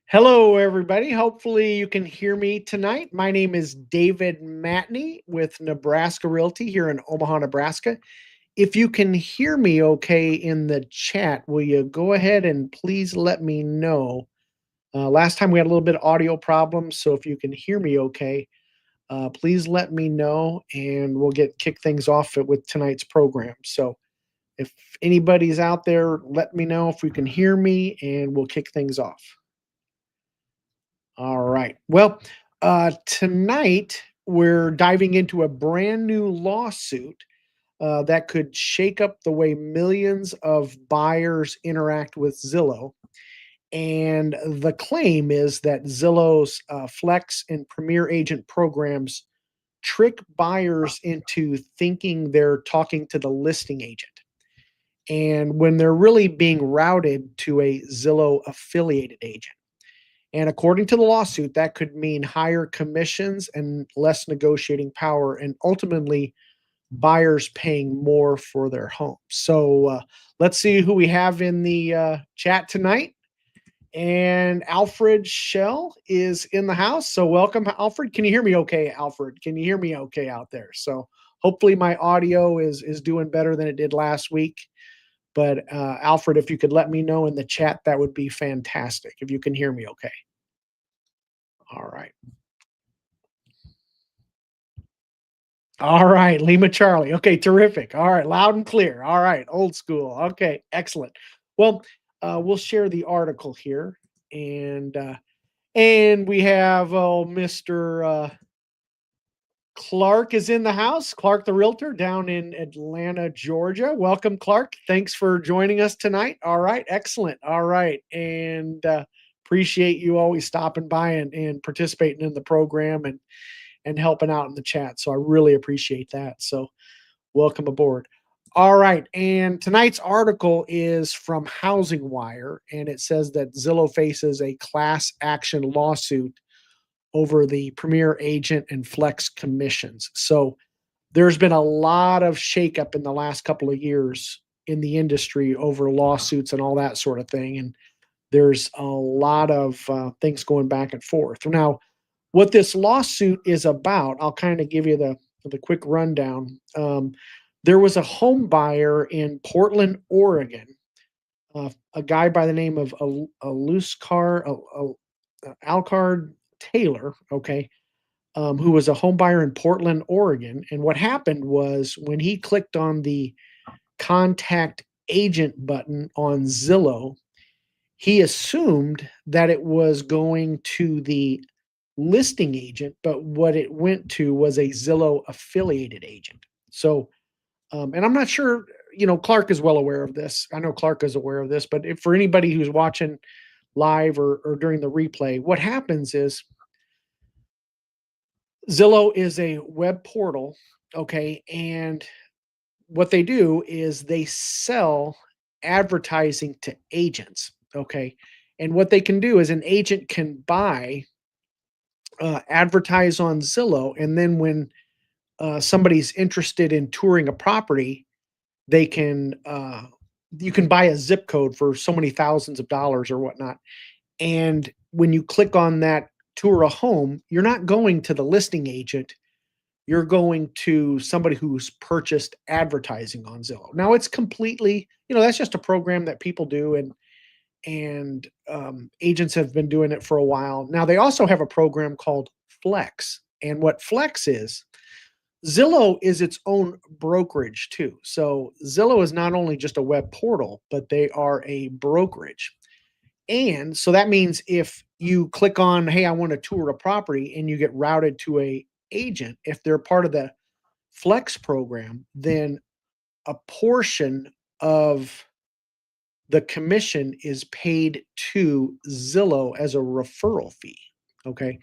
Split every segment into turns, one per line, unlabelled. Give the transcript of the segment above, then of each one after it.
Hello, everybody. Hopefully, you can hear me tonight. My name is David Matney with Nebraska Realty here in Omaha, Nebraska. If you can hear me okay in the chat, will you go ahead and please let me know? Last time we had a little bit of audio problems, so if you can hear me okay, please let me know and we'll kick things off with tonight's program. So if anybody's out there, let me know if you can hear me and we'll kick things off. All right. Well, tonight we're diving into a brand new lawsuit that could shake up the way millions of buyers interact with Zillow. And the claim is that Zillow's Flex and Premier Agent programs trick buyers into thinking they're talking to the listing agent. And when they're really being routed to a Zillow affiliated agent. And according to the lawsuit, that could mean higher commissions and less negotiating power, and ultimately buyers paying more for their home. So let's see who we have in the chat tonight. And Alfred Shell is in the house. So welcome, Alfred. Can you hear me okay, Alfred? Can you hear me okay out there? So hopefully my audio is doing better than it did last week. But Alfred, if you could let me know in the chat, that would be fantastic. If you can hear me okay. All right. All right, Lima Charlie. Okay, terrific. All right, loud and clear. All right, old school. Okay, excellent. Well, we'll share the article here, and we have Mr. Clark is in the house. Clark, the realtor, down in Atlanta, Georgia. Welcome, Clark. Thanks for joining us tonight. All right, excellent. All right, and appreciate you always stopping by and participating in the program and helping out in the chat. So I really appreciate that. So welcome aboard. All right. And tonight's article is from Housing Wire, and it says that Zillow faces a class action lawsuit over the Premier Agent and Flex commissions. So there's been a lot of shakeup in the last couple of years in the industry over lawsuits and all that sort of thing. And there's a lot of things going back and forth. Now, what this lawsuit is about, I'll kind of give you the quick rundown. There was a home buyer in Portland, Oregon, a guy by the name of Alcard Taylor, okay, who was a home buyer in Portland, Oregon. And what happened was when he clicked on the contact agent button on Zillow, he assumed that it was going to the listing agent, but what it went to was a Zillow affiliated agent. So, and I'm not sure, Clark is well aware of this. I know Clark is aware of this, but if, for anybody who's watching live or during the replay, what happens is Zillow is a web portal, okay, and what they do is they sell advertising to agents, okay, and what they can do is an agent can buy advertise on Zillow, and then when somebody's interested in touring a property, they can you can buy a zip code for so many thousands of dollars or whatnot. And when you click on that tour a home, you're not going to the listing agent. You're going to somebody who's purchased advertising on Zillow. Now it's completely, that's just a program that people do, and agents have been doing it for a while. Now they also have a program called Flex, and what Flex is, Zillow is its own brokerage too. So Zillow is not only just a web portal, but they are a brokerage. And so that means if you click on, hey, I want to tour a property, and you get routed to a agent, if they're part of the Flex program, then a portion of the commission is paid to Zillow as a referral fee. Okay.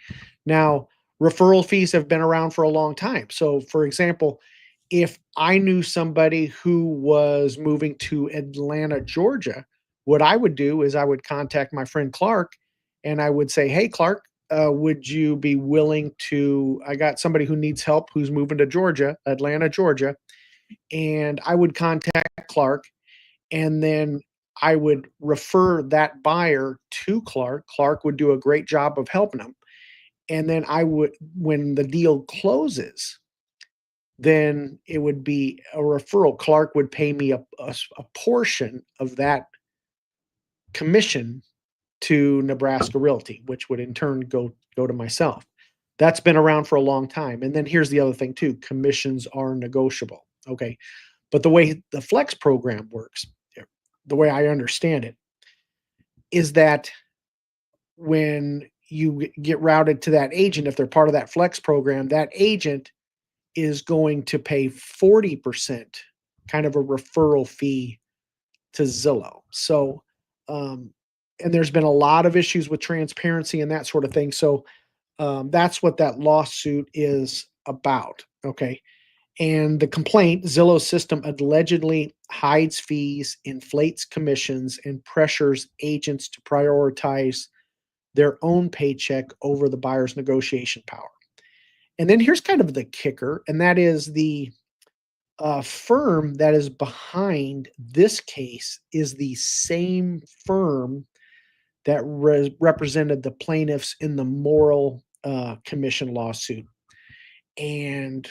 Now, referral fees have been around for a long time. So, for example, if I knew somebody who was moving to Atlanta, Georgia, what I would do is I would contact my friend Clark, and I would say, hey, Clark, would you be willing to? I got somebody who needs help who's moving to Georgia, Atlanta, Georgia. And I would contact Clark, and then I would refer that buyer to Clark. Clark would do a great job of helping them. And then I would, when the deal closes, then it would be a referral. Clark would pay me a portion of that commission to Nebraska Realty, which would in turn go to myself. That's been around for a long time. And then here's the other thing too: commissions are negotiable. Okay, but the way the Flex program works, the way I understand it, is that when you get routed to that agent, if they're part of that Flex program, that agent is going to pay 40%, kind of a referral fee, to Zillow. So, um, and there's been a lot of issues with transparency and that sort of thing. So, that's what that lawsuit is about. Okay. And the complaint: Zillow's system allegedly hides fees, inflates commissions, and pressures agents to prioritize their own paycheck over the buyer's negotiation power. And then here's kind of the kicker, and that is the firm that is behind this case is the same firm that represented the plaintiffs in the Moehrl commission lawsuit. And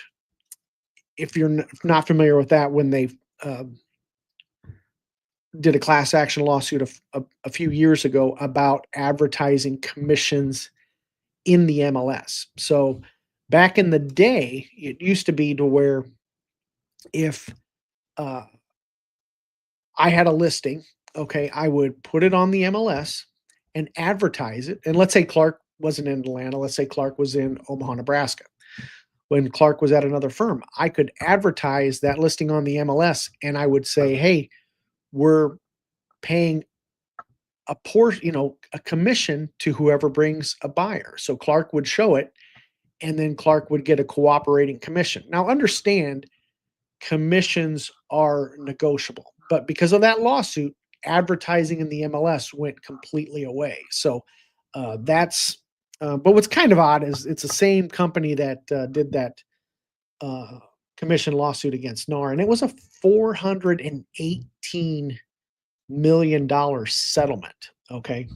if you're not familiar with that, when they uh, did a class action lawsuit a few years ago about advertising commissions in the MLS. So back in the day, it used to be to where if uh, I had a listing, okay, I would put it on the MLS and advertise it. And let's say Clark wasn't in Atlanta. Let's say Clark was in Omaha, Nebraska. When Clark was at another firm, I could advertise that listing on the MLS and I would say, hey, we're paying a portion, a commission to whoever brings a buyer. So Clark would show it and then Clark would get a cooperating commission. Now, understand, commissions are negotiable, but because of that lawsuit, advertising in the MLS went completely away. So but what's kind of odd is it's the same company that did that uh, commission lawsuit against NAR, and it was a $418 million settlement. Okay,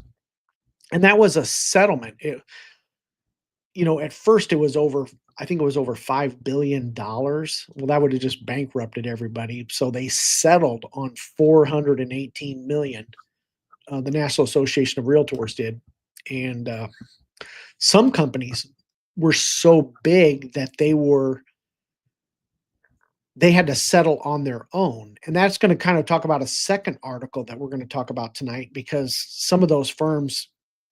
and that was a settlement. At first it was over, I think it was over $5 billion. Well, that would have just bankrupted everybody. So they settled on 418 million. The National Association of Realtors did. And some companies were so big that they had to settle on their own. And that's going to kind of talk about a second article that we're going to talk about tonight, because some of those firms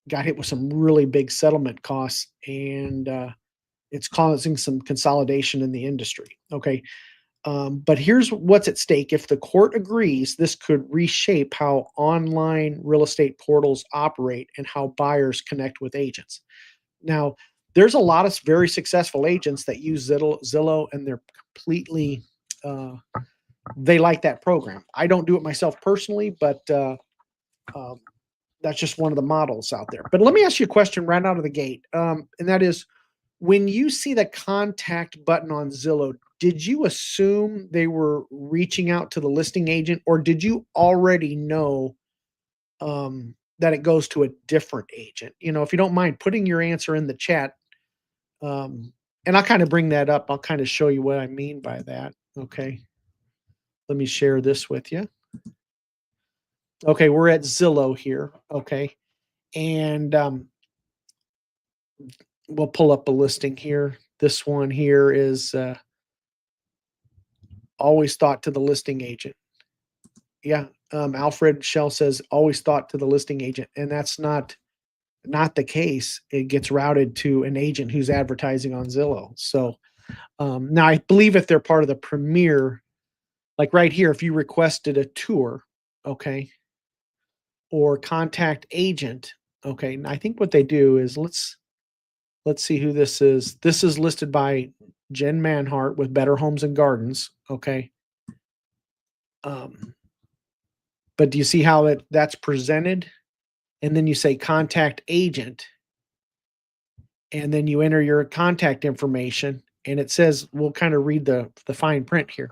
got hit with some really big settlement costs, and it's causing some consolidation in the industry. Okay. But here's what's at stake. If the court agrees, this could reshape how online real estate portals operate and how buyers connect with agents. Now, there's a lot of very successful agents that use Zillow, and they're completely, uh, they like that program. I don't do it myself personally, but um, that's just one of the models out there. But let me ask you a question right out of the gate, and that is, when you see the contact button on Zillow, did you assume they were reaching out to the listing agent, or did you already know that it goes to a different agent? If you don't mind putting your answer in the chat, and I'll kind of bring that up. I'll kind of show you what I mean by that. Okay. Let me share this with you. Okay, we're at Zillow here. Okay. And we'll pull up a listing here. This one here is always thought to the listing agent. Yeah. Alfred Shell says always thought to the listing agent, and that's not the case. It gets routed to an agent who's advertising on Zillow. So now I believe if they're part of the Premier, like right here, if you requested a tour, okay, or contact agent, okay, and I think what they do is let's see who this is. This is listed by Jen Manhart with Better Homes and Gardens, okay. But do you see how that's presented? And then you say contact agent, and then you enter your contact information, and it says, we'll kind of read the fine print here.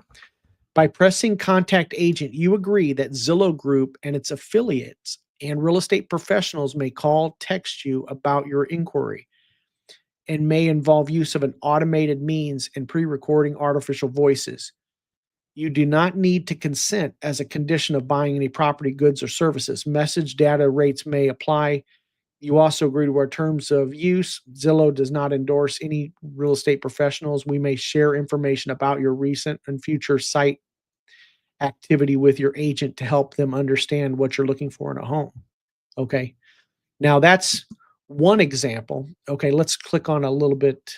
By pressing contact agent, you agree that Zillow Group and its affiliates and real estate professionals may call, text you about your inquiry and may involve use of an automated means in pre-recording artificial voices. You do not need to consent as a condition of buying any property, goods, or services. Message data rates may apply. You also agree to our terms of use. Zillow does not endorse any real estate professionals. We may share information about your recent and future site activity with your agent to help them understand what you're looking for in a home. Okay. Now that's one example. Okay. Let's click on a little bit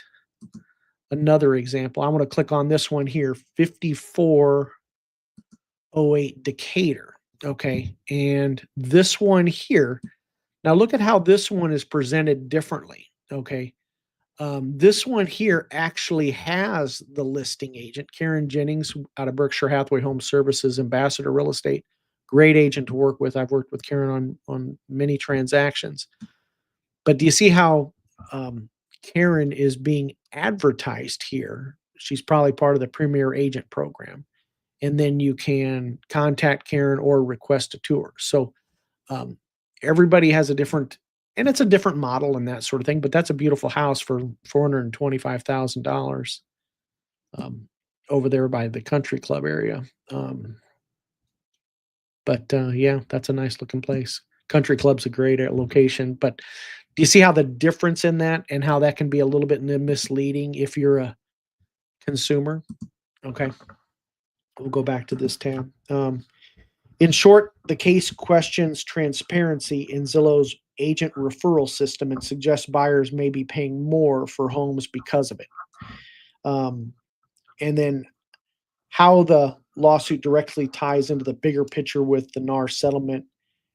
another example. I want to click on this one here, 5408 Decatur. Okay. And this one here, now look at how this one is presented differently. Okay. This one here actually has the listing agent, Karen Jennings out of Berkshire Hathaway Home Services, Ambassador Real Estate. Great agent to work with. I've worked with Karen on many transactions. But do you see how Karen is being advertised here? She's probably part of the Premier Agent program. And then you can contact Karen or request a tour. So um, everybody has a different, and it's a different model and that sort of thing. But that's a beautiful house for $425,000 over there by the country club area. Yeah, that's a nice looking place. Country club's a great location. But do you see how the difference in that and how that can be a little bit misleading if you're a consumer? Okay, we'll go back to this tab. In short, the case questions transparency in Zillow's agent referral system and suggests buyers may be paying more for homes because of it. And then how the lawsuit directly ties into the bigger picture with the NAR settlement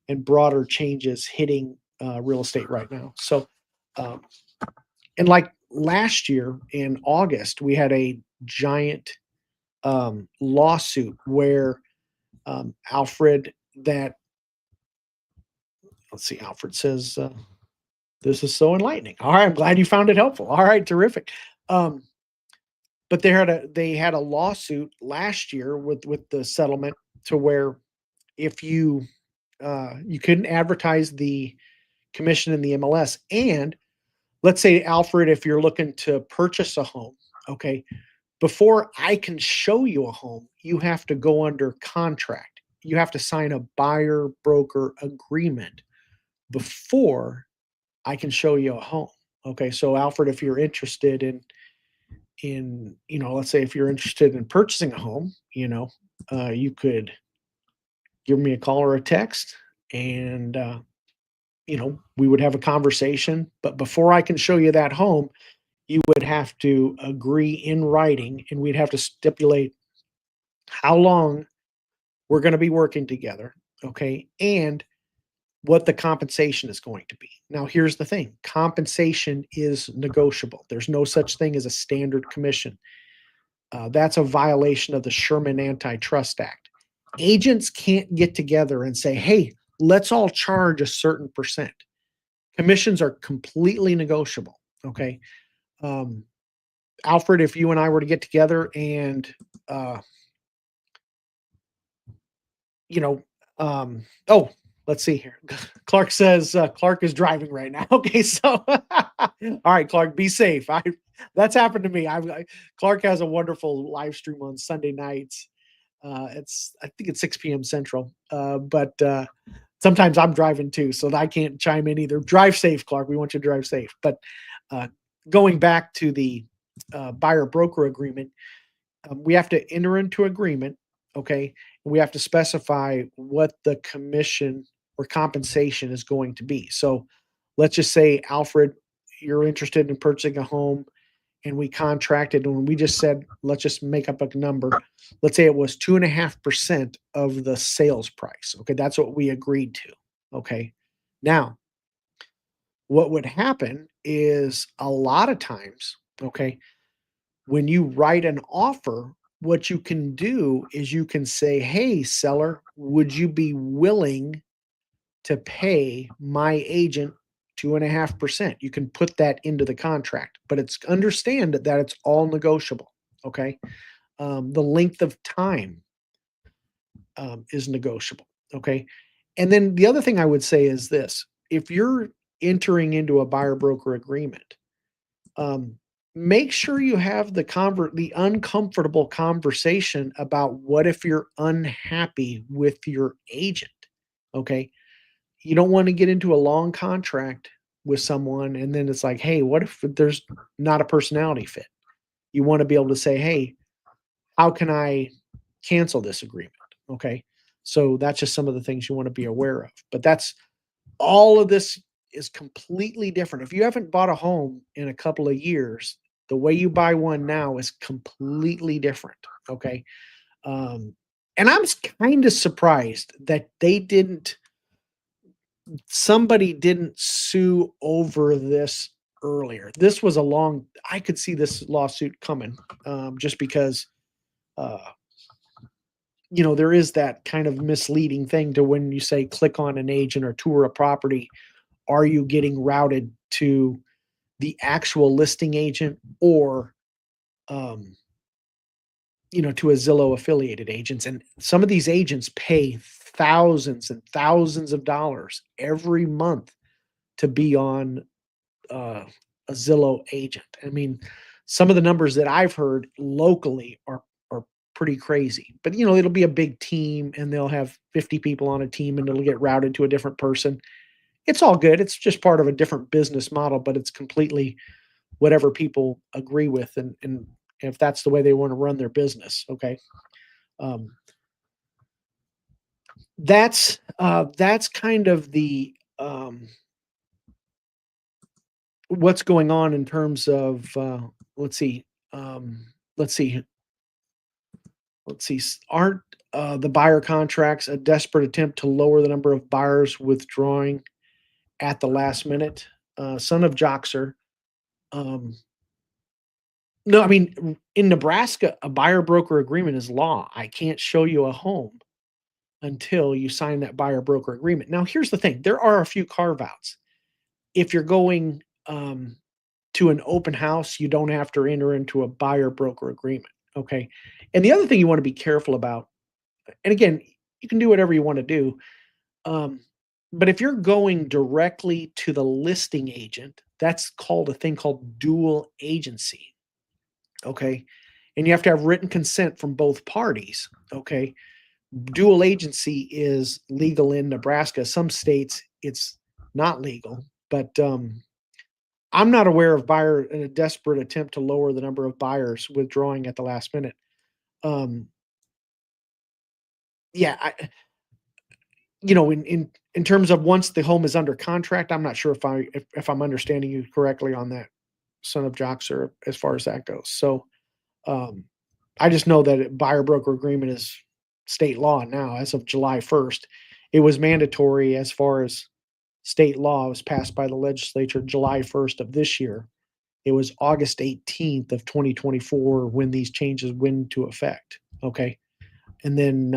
and broader changes hitting real estate right now. So, and like last year in August, we had a giant lawsuit where Alfred, that let's see, Alfred says, this is so enlightening. All right, I'm glad you found it helpful. All right, terrific. But they had a lawsuit last year with the settlement to where if you you couldn't advertise the commission in the MLS. And let's say, Alfred, if you're looking to purchase a home, okay, before I can show you a home, you have to go under contract. You have to sign a buyer broker agreement before I can show you a home. Okay, so Alfred, if you're interested in let's say if you're interested in purchasing a home, you could give me a call or a text, and we would have a conversation. But before I can show you that home, you would have to agree in writing, and we'd have to stipulate how long we're going to be working together, okay, and what the compensation is going to be. Now, here's the thing: compensation is negotiable. There's no such thing as a standard commission. That's a violation of the Sherman Antitrust Act. Agents can't get together and say, hey, let's all charge a certain percent. Commissions are completely negotiable. Okay. Alfred, if you and I were to get together and, oh, let's see here. Clark says Clark is driving right now. Okay. So, all right, Clark, be safe. That's happened to me. Clark has a wonderful live stream on Sunday nights. I think it's 6 p.m. Central. But sometimes I'm driving too, so I can't chime in either. Drive safe, Clark. We want you to drive safe. But going back to the buyer broker agreement, we have to enter into agreement, okay? And we have to specify what the commission or compensation is going to be. So let's just say, Alfred, you're interested in purchasing a home, and we contracted, and we just said, let's just make up a number. Let's say it was 2.5% of the sales price. Okay, that's what we agreed to. Okay. Now, what would happen is a lot of times, okay, when you write an offer, what you can do is you can say, hey, seller, would you be willing to pay my agent 2.5%? You can put that into the contract, but it's understand that it's all negotiable. Okay. The length of time is negotiable. Okay. And then the other thing I would say is this: if you're entering into a buyer broker agreement, um, make sure you have the uncomfortable conversation about what if you're unhappy with your agent. Okay. You don't want to get into a long contract with someone and then it's like, hey, what if there's not a personality fit? You want to be able to say, hey, how can I cancel this agreement? Okay. So that's just some of the things you want to be aware of. But that's all of this is completely different. If you haven't bought a home in a couple of years, the way you buy one now is completely different. Okay. Um, and I'm kind of surprised that somebody didn't sue over this earlier. This was I could see this lawsuit coming, just because, uh, there is that kind of misleading thing to when you say click on an agent or tour a property. Are you getting routed to the actual listing agent or, um, to a Zillow affiliated agents? And some of these agents pay thousands and thousands of dollars every month to be on, uh, a Zillow agent. I mean, some of the numbers that I've heard locally are pretty crazy. But it'll be a big team and they'll have 50 people on a team and it'll get routed to a different person. It's all good. It's just part of a different business model, but it's completely whatever people agree with and if that's the way they want to run their business. Okay. Um, that's kind of the what's going on in terms of, let's see, um, let's see, let's see. Aren't the buyer contracts a desperate attempt to lower the number of buyers withdrawing at the last minute? Son of Joxer. Um, no, I mean, in Nebraska, a buyer broker agreement is law. I can't show you a home until you sign that buyer broker agreement. Now, here's the thing: there are a few carve outs. If you're going, to an open house, you don't have to enter into a buyer broker agreement. Okay. And the other thing you want to be careful about, and again, you can do whatever you want to do. Um, but if you're going directly to the listing agent, that's called a thing called dual agency. Okay. And you have to have written consent from both parties. Okay. Dual agency is legal in Nebraska. Some states it's not legal, but I'm not aware of buyer in a desperate attempt to lower the number of buyers withdrawing at the last minute. Um, yeah, in terms of once the home is under contract, I'm not sure if I'm understanding you correctly on that, son of Joxer, as far as that goes. So, um, I just know that buyer broker agreement is state law now as of July 1st. It was mandatory as far as state law. It was passed by the legislature July 1st of this year. It was August 18th of 2024 when these changes went into effect. Okay. And then,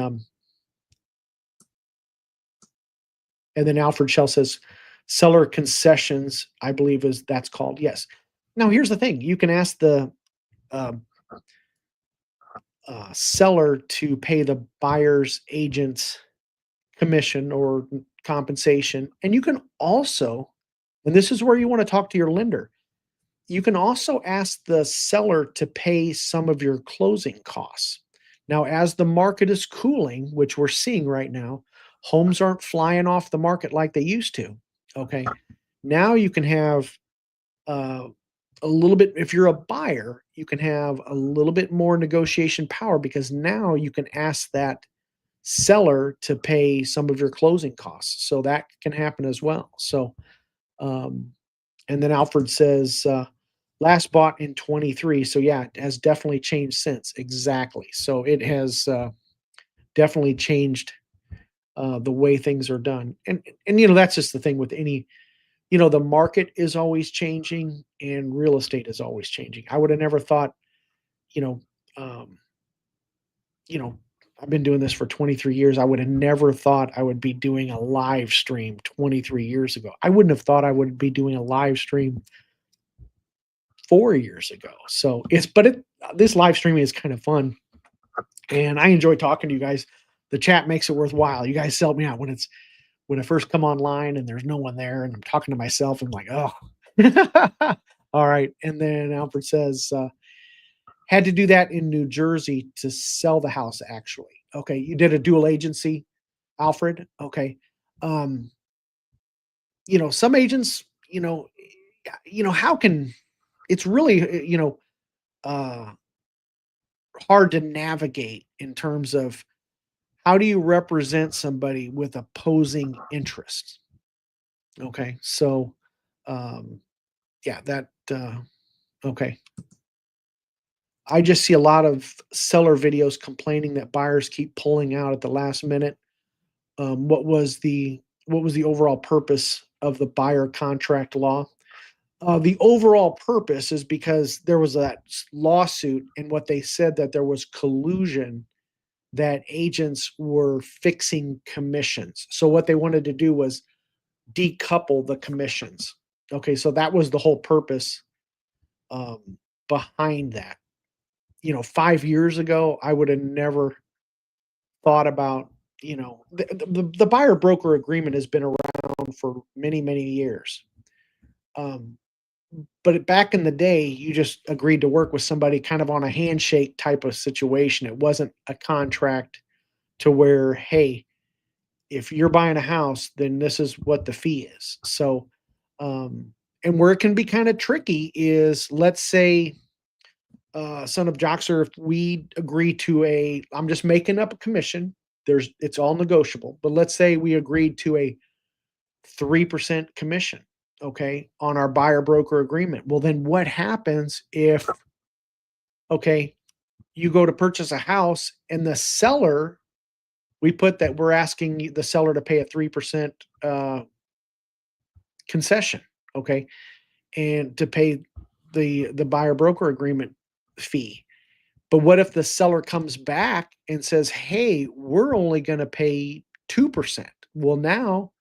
Alfred Shell says seller concessions, I believe that's called. Yes. Now here's the thing. You can ask the, um, seller to pay the buyer's agent's commission or compensation. And you can also, and this is where you want to talk to your lender, you can also ask the seller to pay some of your closing costs. Now, as the market is cooling, which we're seeing right now, homes aren't flying off the market like they used to. Okay. Now you can have, uh, a little bit, if you're a buyer, you can have a little bit more negotiation power because now you can ask that seller to pay some of your closing costs. So that can happen as well. So, um, and then Alfred says, last bought in 23. So yeah, it has definitely changed since. Exactly. So it has, definitely changed, the way things are done. And that's just the thing with any, the market is always changing and real estate is always changing. I would have never thought, you know, um, you know, I've been doing this for 23 years. I would have never thought I would be doing a live stream 23 years ago. I wouldn't have thought I would be doing a live stream 4 years ago. So this live streaming is kind of fun and I enjoy talking to you guys. the chat makes it worthwhile. You guys help me out when I first come online and there's no one there and I'm talking to myself. I'm like, oh, all right. And then Alfred says, had to do that in New Jersey to sell the house. Actually, okay, you did a dual agency, Alfred. Okay, um, some agents, how can it's really, uh, hard to navigate in terms of how do you represent somebody with opposing interests? Okay, so, um, yeah, okay. I just see a lot of seller videos complaining that buyers keep pulling out at the last minute. What was the overall purpose of the buyer contract law? The overall purpose is because there was that lawsuit, and what they said that there was collusion that agents were fixing commissions. So what they wanted to do was decouple the commissions. Okay, so that was the whole purpose behind that. 5 years ago, I would have never thought about, the buyer broker agreement has been around for many, many years. Um, but back in the day, you just agreed to work with somebody kind of on a handshake type of situation. It wasn't a contract to where, hey, if you're buying a house, then this is what the fee is. So, um, and where it can be kind of tricky is, let's say, son of Joxer, if we agree to I'm just making up a commission. It's all negotiable, but let's say we agreed to a 3% commission, okay, on our buyer broker agreement. Well, then what happens if, okay, you go to purchase a house and the seller, we put that we're asking the seller to pay a 3% concession, okay, and to pay the buyer broker agreement fee. But what if the seller comes back and says, "Hey, we're only going to pay 2%?" Well, now,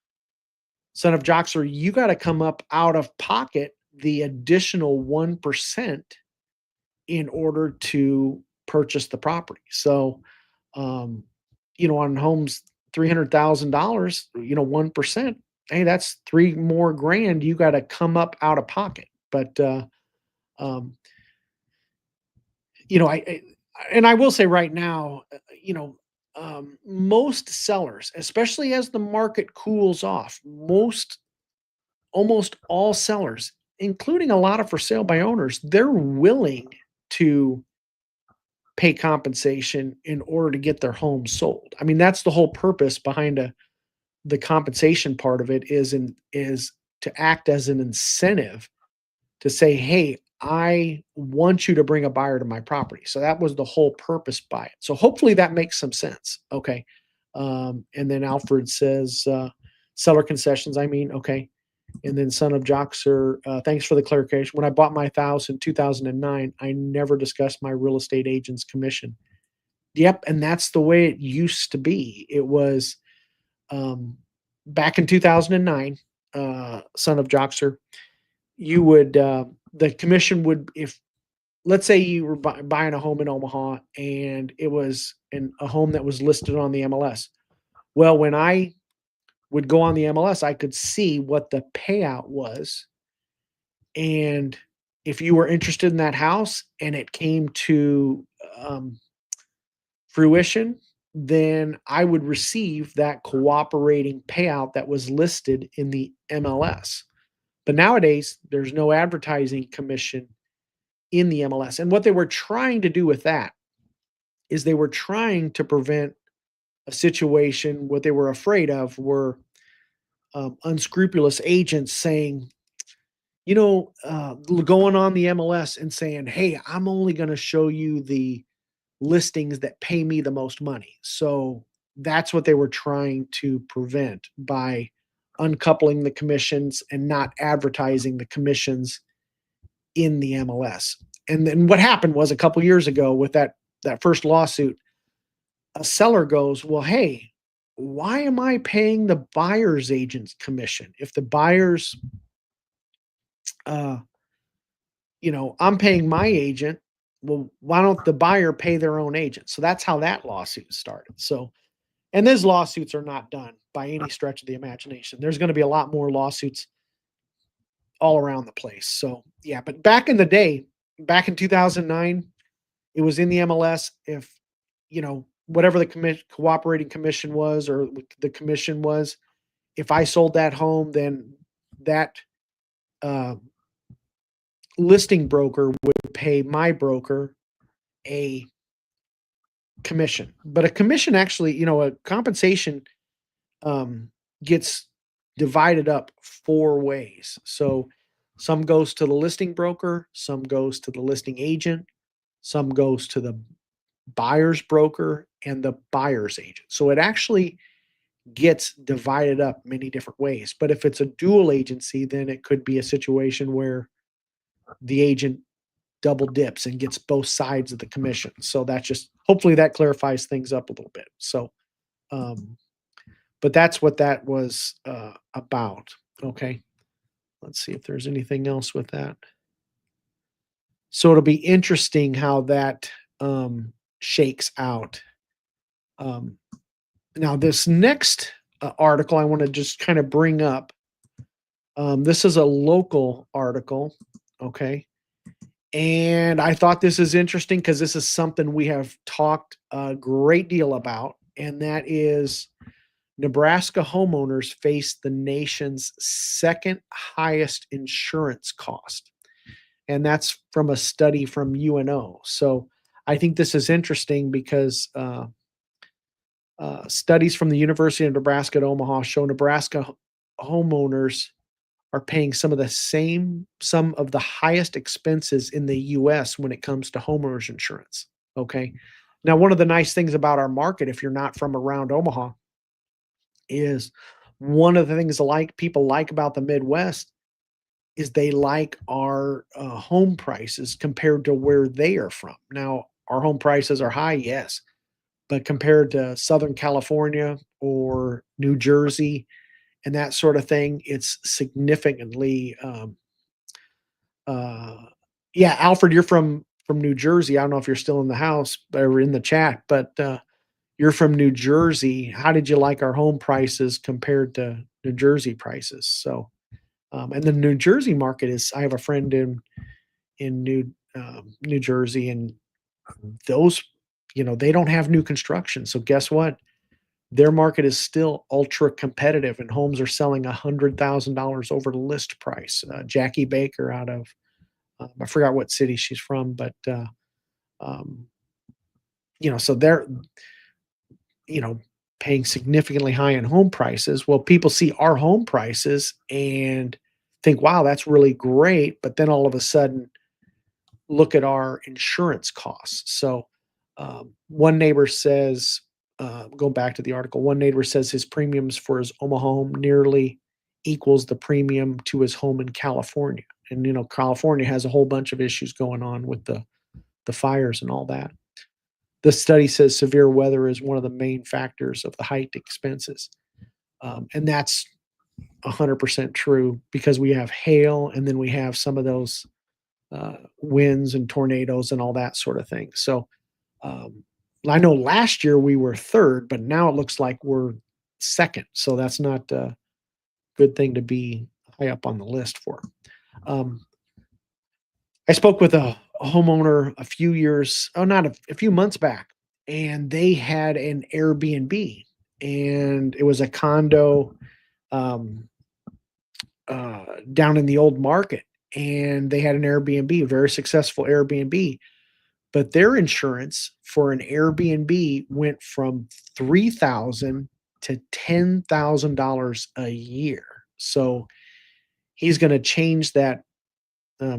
son of Joxer, you got to come up out of pocket the additional 1% in order to purchase the property. So, um, on homes, $300,000, 1%, hey, that's three more grand you got to come up out of pocket. But, um, and I will say right now, most sellers, especially as the market cools off, almost all sellers, including a lot of for sale by owners, they're willing to pay compensation in order to get their home sold. I mean, that's the whole purpose behind the compensation part of it is to act as an incentive to say, "Hey, I want you to bring a buyer to my property." So that was the whole purpose by it. So hopefully that makes some sense. Okay. And then Alfred says, seller concessions. I mean, okay. And then son of Joxer, thanks for the clarification. When I bought my house in 2009, I never discussed my real estate agent's commission. Yep. And that's the way it used to be. It was, um, back in 2009, son of Joxer, you would, the commission would, if let's say you were buying a home in Omaha and it was a home that was listed on the MLS. Well, when I would go on the MLS, I could see what the payout was. And if you were interested in that house and it came to um, fruition, then I would receive that cooperating payout that was listed in the MLS. But nowadays, there's no advertising commission in the MLS. And what they were trying to do with that is they were trying to prevent a situation. What they were afraid of were unscrupulous agents saying, going on the MLS and saying, "Hey, I'm only going to show you the listings that pay me the most money." So that's what they were trying to prevent by uncoupling the commissions and not advertising the commissions in the MLS. And then what happened was a couple years ago with that first lawsuit, a seller goes, "Well, hey, why am I paying the buyer's agent's commission? If the buyer's, uh, I'm paying my agent, well, why don't the buyer pay their own agent?" So that's how that lawsuit started. So And those lawsuits are not done by any stretch of the imagination. There's going to be a lot more lawsuits all around the place. So yeah, but back in the day, back in 2009, it was in the MLS. If whatever the cooperating commission was, or the commission was, if I sold that home, then that uh, listing broker would pay my broker a commission. But a commission actually, a compensation um, gets divided up four ways. So some goes to the listing broker, some goes to the listing agent, some goes to the buyer's broker and the buyer's agent. So it actually gets divided up many different ways. But if it's a dual agency, then it could be a situation where the agent double dips and gets both sides of the commission. So that just hopefully that clarifies things up a little bit. So, um, but that's what that was about. Okay. Let's see if there's anything else with that. So it'll be interesting how that shakes out. Um, Now, this next article I want to just kind of bring up. This is a local article. Okay. And I thought this is interesting because this is something we have talked a great deal about, and that is Nebraska homeowners face the nation's second highest insurance cost. And that's from a study from UNO. So I think this is interesting because studies from the University of Nebraska at Omaha show Nebraska homeowners are paying some of the highest expenses in the US when it comes to homeowners insurance. Okay. Now, one of the nice things about our market, if you're not from around Omaha, is one of the things people like about the Midwest is they like our home prices compared to where they are from. Now, our home prices are high, yes, but compared to Southern California or New Jersey and that sort of thing, it's significantly. Uh, yeah, Alfred, you're from New Jersey. I don't know if you're still in the house or in the chat, but you're from New Jersey. How did you like our home prices compared to New Jersey prices? So, and the New Jersey market is. I have a friend in New Jersey, and those, they don't have new construction. So guess what? Their market is still ultra competitive, and homes are selling $100,000 over the list price. Jackie Baker out of I forgot what city she's from, but um, so they're you know paying significantly high in home prices. Well, people see our home prices and think, "Wow, that's really great," but then all of a sudden, look at our insurance costs. So, one neighbor says, going back to the article, one neighbor says his premiums for his Omaha home nearly equals the premium to his home in California. And California has a whole bunch of issues going on with the fires and all that. The study says severe weather is one of the main factors of the height expenses, and that's 100% true because we have hail and then we have some of those winds and tornadoes and all that sort of thing. So um, I know last year we were third, but now it looks like we're second. So that's not a good thing to be high up on the list for. Um, I spoke with a homeowner not a few months back, and they had an Airbnb, and it was a condo um, down in the old market, and they had an Airbnb, a very successful Airbnb, but their insurance for an Airbnb went from 3,000 to $10,000 a year. So he's going to change that.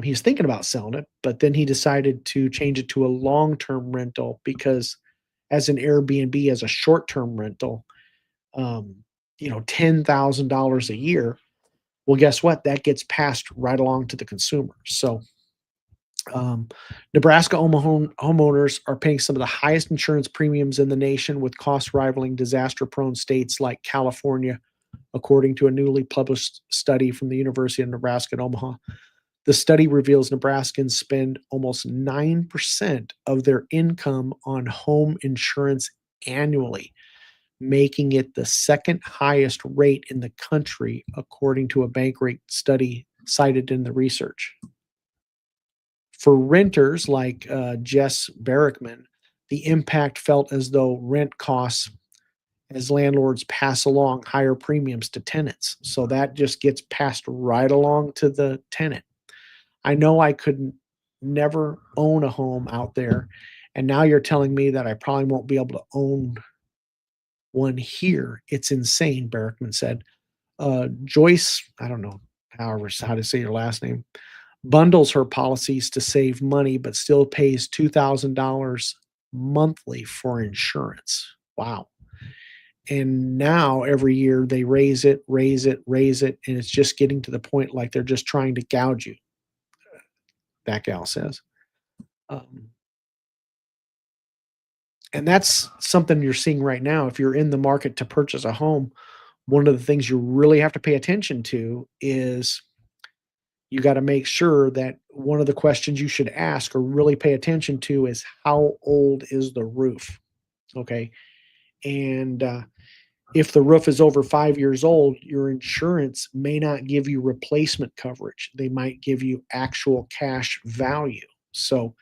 He's thinking about selling it, but then he decided to change it to a long-term rental because as an Airbnb, as a short-term rental, um, $10,000 a year. Well, guess what? That gets passed right along to the consumer. So um, Nebraska homeowners are paying some of the highest insurance premiums in the nation, with costs rivaling disaster-prone states like California, according to a newly published study from the University of Nebraska at Omaha. The study reveals Nebraskans spend almost 9% of their income on home insurance annually. making it the second highest rate in the country, according to a bank rate study cited in the research. For renters like Jess Barrickman, the impact felt as though rent costs as landlords pass along higher premiums to tenants. So that just gets passed right along to the tenant. I know I could never own a home out there. And now you're telling me that I probably won't be able to own one here. It's insane, Barrickman said. Joyce, I don't know how to say your last name, bundles her policies to save money, but still pays $2,000 monthly for insurance. Wow. And now every year they raise it, raise it, raise it, and it's just getting to the point like they're just trying to gouge you, that gal says. Um, and that's something you're seeing right now. If you're in the market to purchase a home, one of the things you really have to pay attention to is you got to make sure that one of the questions you should ask or really pay attention to is how old is the roof? Okay. And if the roof is over 5 years old, your insurance may not give you replacement coverage. They might give you actual cash value. So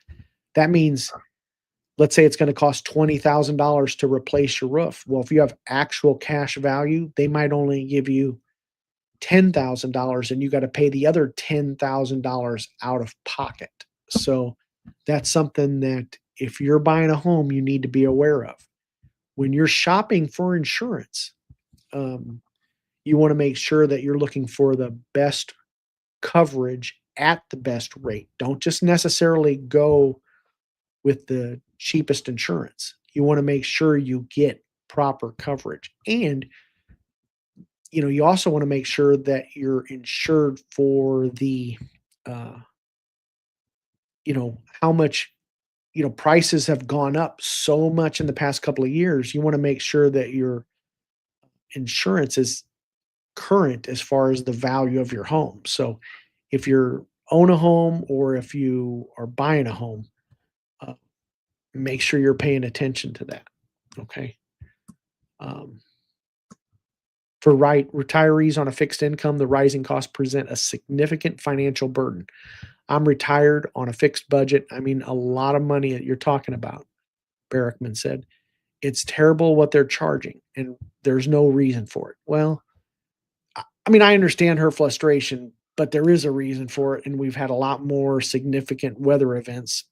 that means, let's say it's going to cost $20,000 to replace your roof. Well, if you have actual cash value, they might only give you $10,000 and you got to pay the other $10,000 out of pocket. So that's something that if you're buying a home, you need to be aware of. When you're shopping for insurance, you want to make sure that you're looking for the best coverage at the best rate. Don't just necessarily go with the cheapest insurance. You want to make sure you get proper coverage. And you also want to make sure that you're insured for the uh, how much, prices have gone up so much in the past couple of years. You want to make sure that your insurance is current as far as the value of your home. So if you own a home or if you are buying a home, uh, make sure you're paying attention to that. Okay. Um, for retirees on a fixed income, the rising costs present a significant financial burden. I'm retired on a fixed budget. I mean, a lot of money that you're talking about, Barrickman said. It's terrible what they're charging, and there's no reason for it. Well, I mean, I understand her frustration, but there is a reason for it, and we've had a lot more significant weather events.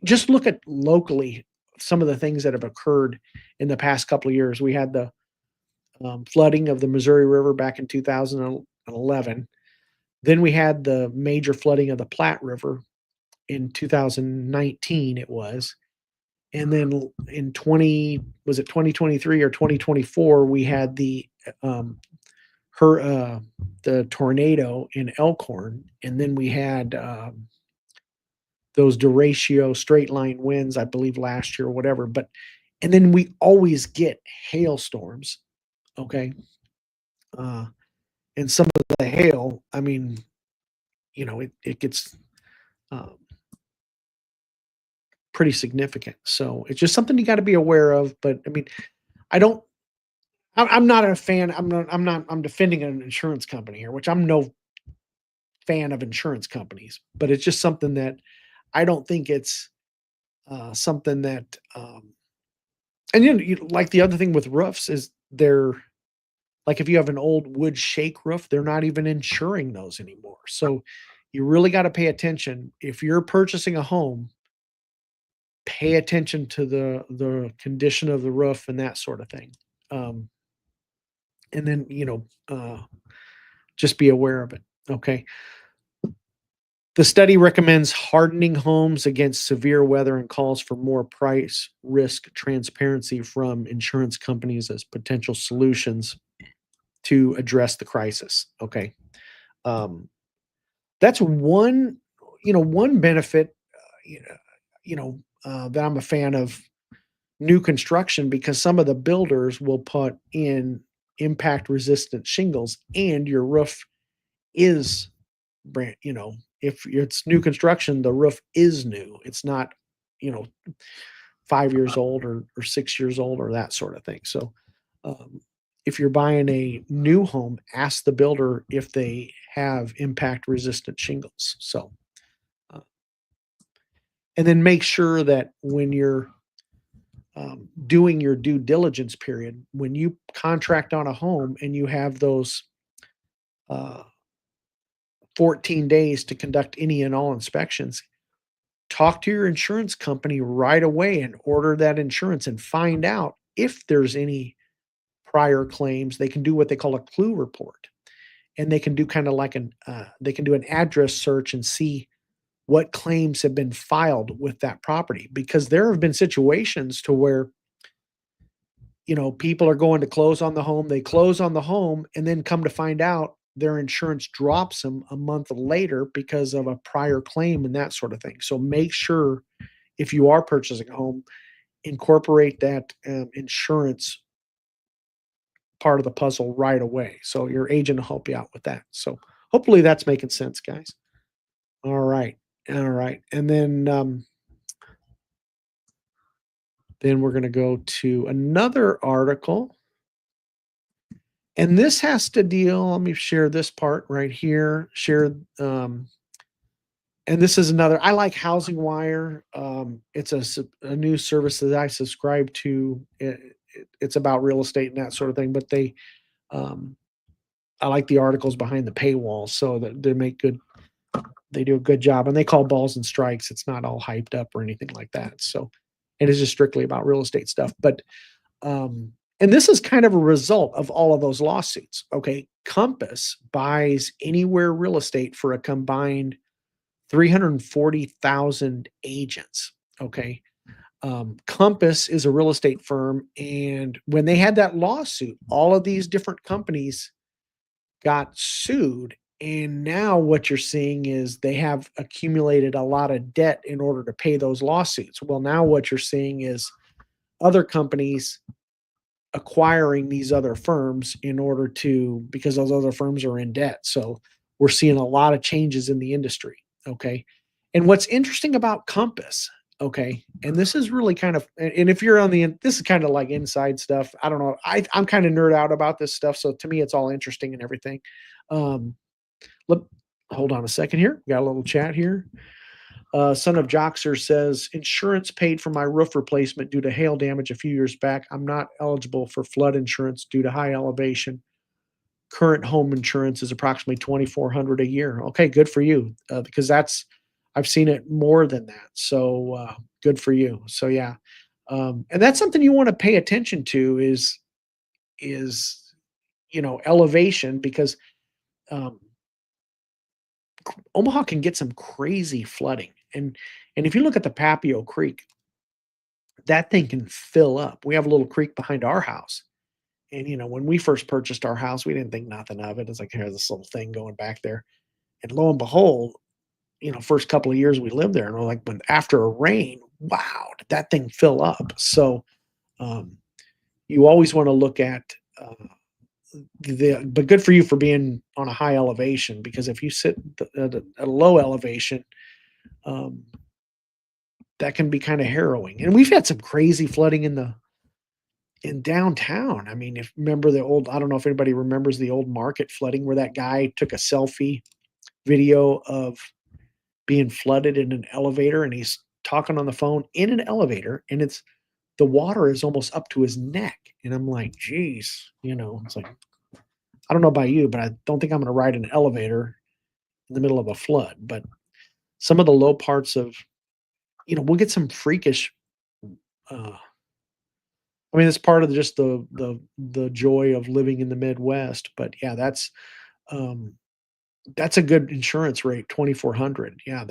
Just look at locally some of the things that have occurred in the past couple of years. We had the flooding of the Missouri River back in 2011. Then we had the major flooding of the Platte River in 2019, it was. And then in 2023 or 2024, we had um, the tornado in Elkhorn, and then we had those derecho straight line winds, I believe last year or whatever. And then we always get hailstorms, okay? Uh, and some of the hail, I mean, it gets um, pretty significant. So it's just something you got to be aware of. But I mean, I don't. I'm not a fan. I'm not. I'm not. I'm defending an insurance company here, which I'm no fan of insurance companies. But it's just something that I don't think it's something that. And like the other thing with roofs is they're like if you have an old wood shake roof, they're not even insuring those anymore. So you really got to pay attention if you're purchasing a home. Pay attention to the condition of the roof and that sort of thing. Um, and then, just be aware of it. Okay. The study recommends hardening homes against severe weather and calls for more price risk transparency from insurance companies as potential solutions to address the crisis. Okay. Um, that's one benefit, that I'm a fan of new construction because some of the builders will put in impact resistant shingles and your roof is if it's new construction, the roof is new. It's not, you know, 5 years old or 6 years old or that sort of thing. So Um, if you're buying a new home, ask the builder if they have impact resistant shingles. So, uh, and then make sure that when you're doing your due diligence period, when you contract on a home and you have those uh, 14 days to conduct any and all inspections, talk to your insurance company right away and order that insurance and find out if there's any prior claims. They can do what they call a clue report, and they can do kind of like they can do an address search and see what claims have been filed with that property, because there have been situations to where people are going to close on the home, they close on the home, and then come to find out their insurance drops them a month later because of a prior claim and that sort of thing. So make sure, if you are purchasing a home, incorporate that insurance part of the puzzle right away. So your agent will help you out with that. So hopefully that's making sense, guys. All right. All right. And then we're going to go to another article. And this has to deal, let me share this part right here. And this is another, I like Housing Wire. It's a news service that I subscribe to. It's about real estate and that sort of thing, but um, I like the articles behind the paywall, so that they do a good job, and they call balls and strikes. It's not all hyped up or anything like that. So it is just strictly about real estate stuff. But and this is kind of a result of all of those lawsuits. Okay, Compass buys Anywhere Real Estate for a combined 340,000 agents. Okay. Compass is a real estate firm. And when they had that lawsuit, all of these different companies got sued. And now what you're seeing is they have accumulated a lot of debt in order to pay those lawsuits. Well, now what you're seeing is other companies acquiring these other firms in order to, because those other firms are in debt. So we're seeing a lot of changes in the industry. Okay. And what's interesting about Compass, okay, and this is really kind of, and if you're on this is kind of like inside stuff. I don't know. I'm kind of nerd out about this stuff. So to me, it's all interesting and everything. Um, look, hold on a second here. We got a little chat here. Son of Joxer says, insurance paid for my roof replacement due to hail damage a few years back. I'm not eligible for flood insurance due to high elevation. Current home insurance is approximately $2,400 a year. Okay, good for you, because I've seen it more than that. So good for you. So yeah, and that's something you want to pay attention to is elevation, because um, Omaha can get some crazy flooding. And if you look at the Papio Creek, that thing can fill up. We have a little creek behind our house. And when we first purchased our house, we didn't think nothing of it. It's like, here's this little thing going back there. And lo and behold, first couple of years we lived there, and we're like, when after a rain, wow, did that thing fill up? So um, you always want to look at but good for you for being on a high elevation, because if you sit at a low elevation, um, that can be kind of harrowing. And we've had some crazy flooding in downtown. I mean, if remember the old, I don't know if anybody remembers the old market flooding, where that guy took a selfie video of being flooded in an elevator, and he's talking on the phone in an elevator, and the water is almost up to his neck. And I'm like, geez, it's like, I don't know about you, but I don't think I'm going to ride an elevator in the middle of a flood. But some of the low parts of, we'll get some freakish, I mean, it's part of just the joy of living in the Midwest. But yeah, that's a good insurance rate, 2,400. Yeah,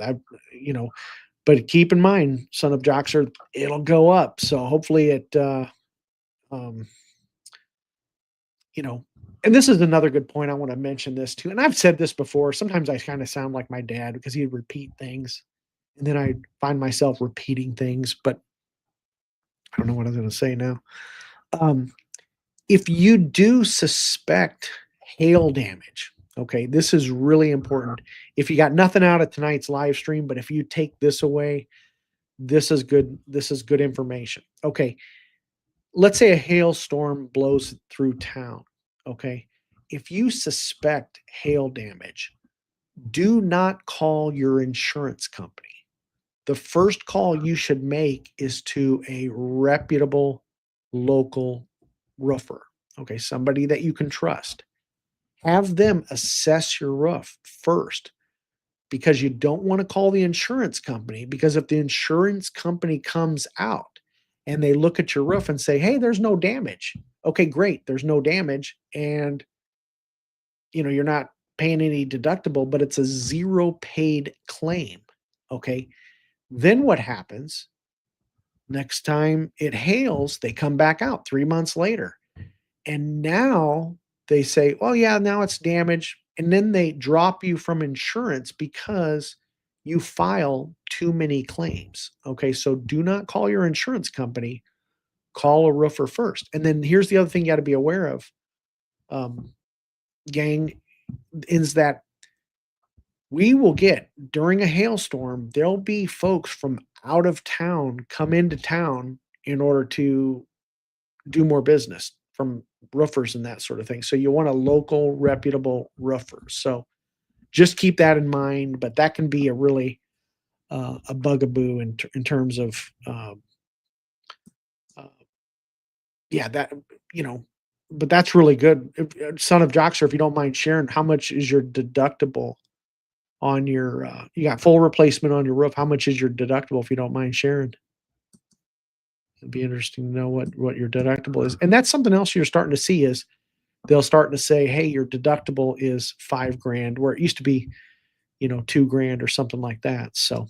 but keep in mind, son of Joxer, it'll go up. So hopefully um, you know, and this is another good point. I want to mention this too. And I've said this before. Sometimes I kind of sound like my dad, because he'd repeat things, and then I find myself repeating things, but I don't know what I'm going to say now. Um, if you do suspect hail damage, okay, this is really important. If you got nothing out of tonight's live stream, but if you take this away, this is good. This is good information. Okay. let's say a hailstorm blows through town. Okay. If you suspect hail damage, do not call your insurance company. The first call you should make is to a reputable local roofer. Okay. Somebody that you can trust. Have them assess your roof first, because you don't want to call the insurance company, because if the insurance company comes out and they look at your roof and say, "Hey, there's no damage." Okay, great. There's no damage and you're not paying any deductible, but it's a zero paid claim. Okay? Then what happens? Next time it hails, they come back out 3 months later. And now they say, "Oh, yeah, now it's damage." And then they drop you from insurance because you file too many claims. Okay. So do not call your insurance company, call a roofer first. And then here's the other thing you got to be aware of, um, gang, is that we will get during a hailstorm, there'll be folks from out of town come into town in order to do more business from roofers and that sort of thing. So you want a local reputable roofer. So just keep that in mind, but that can be a really a bugaboo in terms of uh, yeah, that you know but that's really good. Son of Joxer, if you don't mind sharing, how much is your deductible on your you got full replacement on your roof? How much is your deductible, if you don't mind sharing? It'd be interesting to know what your deductible is. And that's something else you're starting to see is they'll start to say, "Hey, your deductible is 5 grand," where it used to be, 2 grand or something like that. So,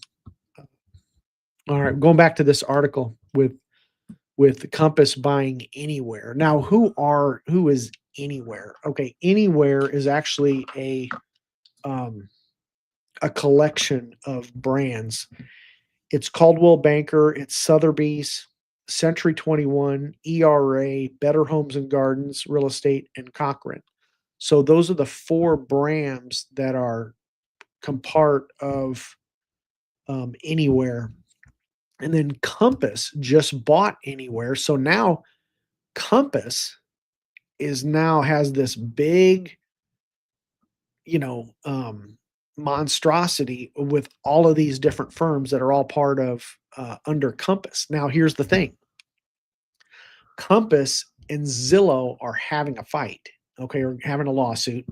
all right, going back to this article with Compass buying Anywhere. Now, who is Anywhere? Okay, Anywhere is actually um, a collection of brands. It's Caldwell Banker, it's Sotheby's, Century 21, ERA, Better Homes and Gardens, Real Estate, and Cochrane. So those are the 4 brands that are part of Anywhere. And then Compass just bought Anywhere. So now Compass is now has this big, you know, um, monstrosity with all of these different firms that are all part of under Compass. Now, here's the thing: Compass and Zillow are having a fight, okay, or having a lawsuit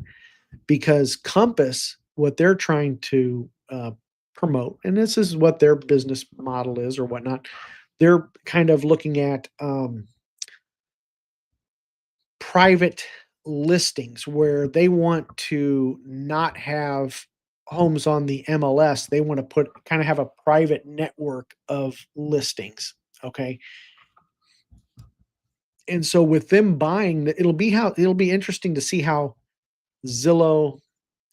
because Compass, what they're trying to promote, and this is what their business model is or whatnot, they're kind of looking at private listings where they want to not have homes on the MLS. They want to put kind of have a private network of listings. Okay. And so with them buying, it'll be interesting to see how Zillow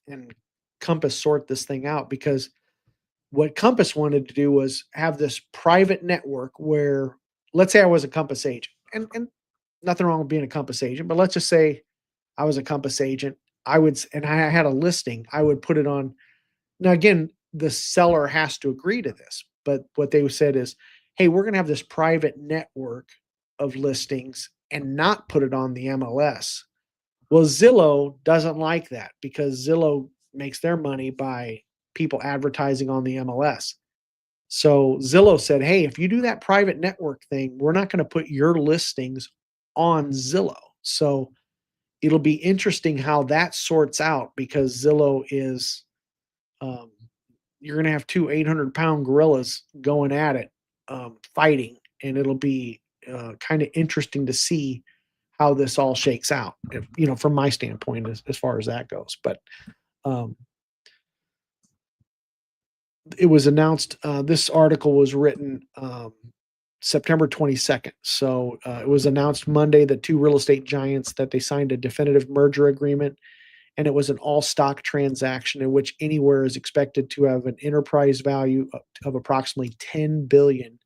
and Compass sort this thing out, because what Compass wanted to do was have this private network where, let's say I was a Compass agent, and nothing wrong with being a Compass agent, but let's just say I was a Compass agent. And I had a listing, I would put it on. Now, again, the seller has to agree to this, but what they said is, "Hey, we're going to have this private network of listings and not put it on the MLS." Well, Zillow doesn't like that because Zillow makes their money by people advertising on the MLS. So Zillow said, "Hey, if you do that private network thing, we're not going to put your listings on Zillow." So it'll be interesting how that sorts out, because Zillow is, um, you're going to have 2 800-pound gorillas going at it, fighting, and it'll be kind of interesting to see how this all shakes out, from my standpoint, as far as that goes. But um, it was announced, this article was written September 22nd. So it was announced Monday that 2 real estate giants that they signed a definitive merger agreement, and it was an all stock transaction in which Anywhere is expected to have an enterprise value of approximately 10 billion,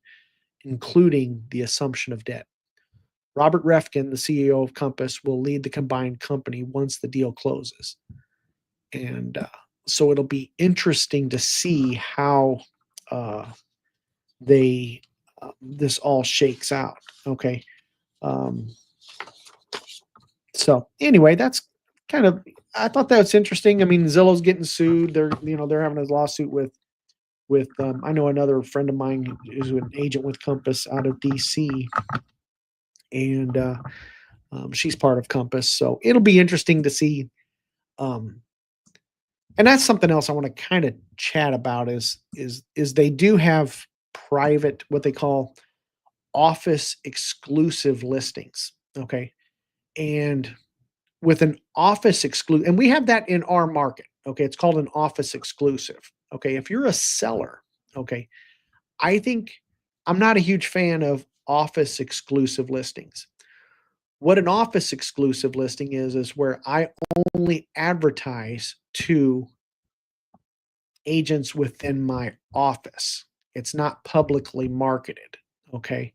including the assumption of debt. Robert Refkin, the CEO of Compass, will lead the combined company once the deal closes. And so it'll be interesting to see how uh, they this all shakes out. Okay. Um, so anyway, that's kind of, I thought that's interesting. I mean, Zillow's getting sued. They're having a lawsuit with I know another friend of mine is an agent with Compass out of DC, and she's part of Compass. So it'll be interesting to see. Um, and that's something else I want to kind of chat about is they do have private, what they call office exclusive listings. Okay. And with an office exclusive, and we have that in our market. Okay. It's called an office exclusive. Okay. If you're a seller, okay, I think I'm not a huge fan of office exclusive listings. What an office exclusive listing is where I only advertise to agents within my office. It's not publicly marketed. Okay.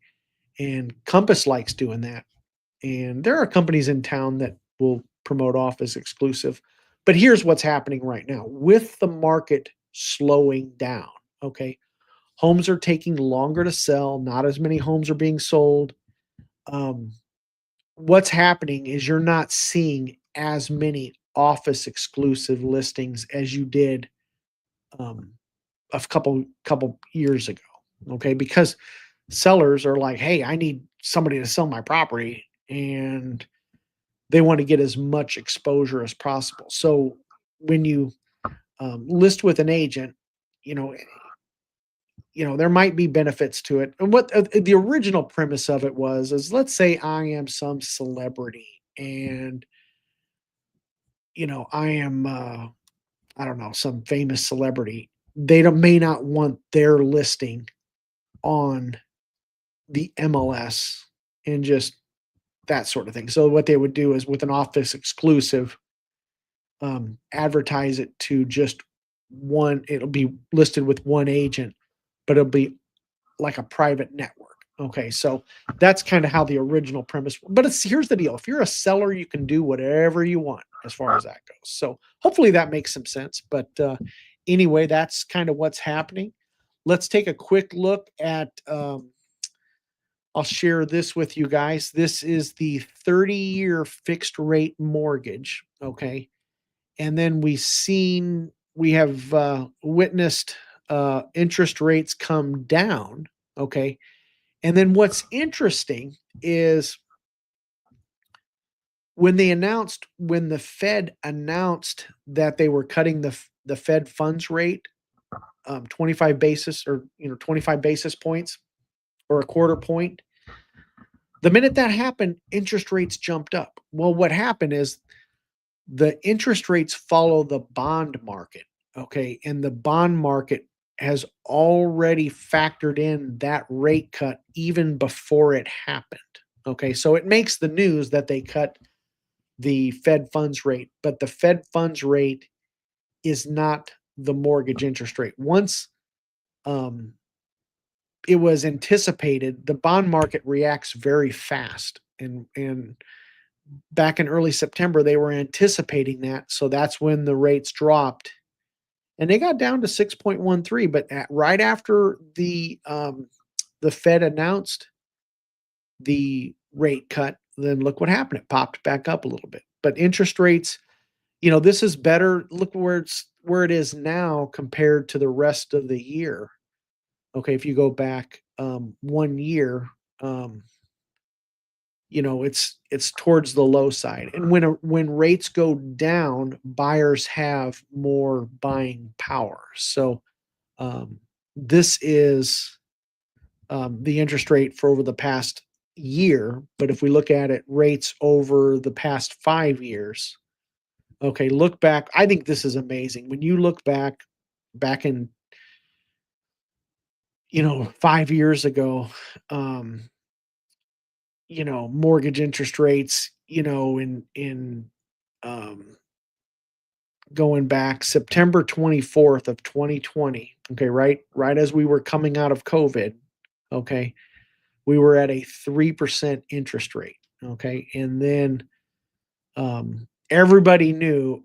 And Compass likes doing that. And there are companies in town that will promote office exclusive. But here's what's happening right now with the market slowing down. Okay. Homes are taking longer to sell. Not as many homes are being sold. Um, what's happening is you're not seeing as many office exclusive listings as you did um, a couple years ago. Okay, because sellers are like, hey, I need somebody to sell my property, and they want to get as much exposure as possible. So when you list with an agent, you know, there might be benefits to it. And what the original premise of it was is, let's say I am some celebrity, and I am I don't know, some famous celebrity. They may not want their listing on the MLS and just that sort of thing. So what they would do is with an office exclusive, advertise it to just one. It'll be listed with one agent, but it'll be like a private network. Okay, so that's kind of how the original premise. But here's the deal: if you're a seller, you can do whatever you want as far as that goes. So hopefully that makes some sense. But anyway, that's kind of what's happening. Let's take a quick look at. I'll share this with you guys. This is the 30-year fixed rate mortgage. Okay, and then we have witnessed interest rates come down. Okay, and then what's interesting is when the Fed announced that they were cutting the Fed funds rate 25 basis, or 25 basis points or a quarter point. The minute that happened, interest rates jumped up. Well, what happened is the interest rates follow the bond market. Okay. And the bond market has already factored in that rate cut even before it happened. Okay. So it makes the news that they cut the Fed funds rate, but the Fed funds rate is not the mortgage interest rate. Once um, it was anticipated, the bond market reacts very fast. And back in early September, they were anticipating that. So that's when the rates dropped and they got down to 6.13. But right after the Fed announced the rate cut, then look what happened. It popped back up a little bit. But interest rates, this is better. Look where it is now compared to the rest of the year. Okay, if you go back 1 year, um, it's towards the low side. And when rates go down, buyers have more buying power. So this is the interest rate for over the past year. But if we look at it, rates over the past 5 years. Okay, look back. I think this is amazing. When you look back in 5 years ago, um, mortgage interest rates, in um, going back September 24th of 2020. Okay, right as we were coming out of COVID. Okay, we were at a 3% interest rate. Okay, and then everybody knew